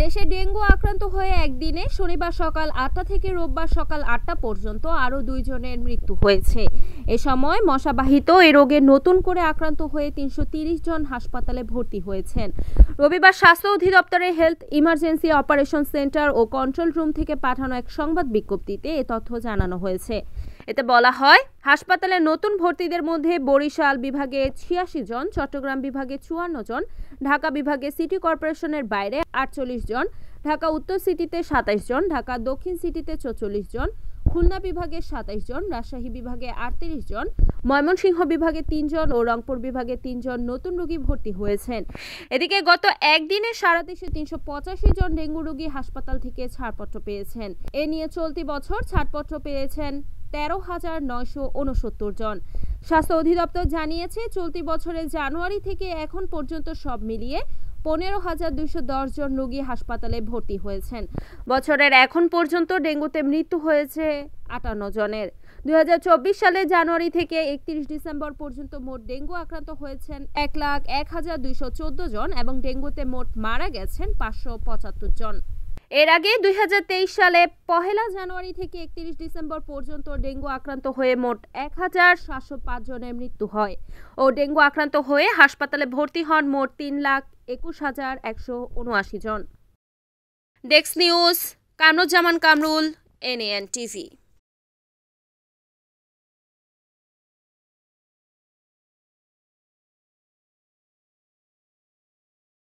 দেশে ডেঙ্গু আক্রান্ত হয়ে একদিনে শনিবার সকাল ৮টা থেকে রোববার সকাল ৮টা পর্যন্ত আরও ২ জনের মৃত্যু হয়েছে। এ সময় মশাবাহিত এই রোগে নতুন করে আক্রান্ত হয়ে ৩৩০ জন হাসপাতালে ভর্তি হয়েছেন। রবিবার স্বাস্থ্য অধিদপ্তরের হেলথ ইমার্জেন্সি অপারেশন সেন্টার ও কন্ট্রোল রুম থেকে পাঠানো এক সংবাদ বিজ্ঞপ্তিতে এ তথ্য জানানো হয়েছে। এতে বলা হয়, হাসপাতালে নতুন ভর্তিদের মধ্যে বরিশাল বিভাগে ৮৬ জন, চট্টগ্রাম বিভাগে ৫৪ জন, ঢাকা বিভাগে সিটি কর্পোরেশনের বাইরে ৪৮ জন, ঢাকা উত্তর সিটিতে ২৭ জন, ঢাকা দক্ষিণ সিটিতে ৪৪ জন, খুলনা বিভাগে ২৭ জন, রাজশাহী বিভাগে ৩৮ জন, ময়মনসিংহ বিভাগে ৩ জন ও রংপুর বিভাগে ৩ জন নতুন রোগী ভর্তি হয়েছেন। এদিকে গত একদিনে সারা দেশে ৩৮৫ জন ডেঙ্গু রোগী হাসপাতাল থেকে ছাড়পত্র পেয়েছেন। এ নিয়ে চলতি বছর ছাড়পত্র পেয়েছেন ১৩,৯৬৯ জন। স্বাস্থ্য অধিদপ্তর জানিয়েছে, চলতি বছরের জানুয়ারি থেকে এখন পর্যন্ত সব মিলিয়ে ১৫,২১০ জন রোগী হাসপাতালে ভর্তি হয়েছেন। বছরের এখন পর্যন্ত ডেঙ্গুতে মৃত্যু হয়েছে ৫৮ জনের। ২০২৪ সালের জানুয়ারি থেকে ৩১ ডিসেম্বর পর্যন্ত মোট ডেঙ্গু আক্রান্ত হয়েছেন ১,০১,২১৪ জন এবং ডেঙ্গুতে মোট মারা গেছেন ৫৭৫ জন। এর আগে ২০২৩ সালে ১ জানুয়ারি থেকে ৩১ ডিসেম্বর পর্যন্ত ডেঙ্গু আক্রান্ত হয়ে মোট ১,৭০৫ জনের মৃত্যু হয় ও ডেঙ্গু আক্রান্ত হয়ে হাসপাতালে ভর্তি হন মোট ৩,২১,১৭৯ জন। Desk news, Kamruzzaman Kamrul, NAN TV।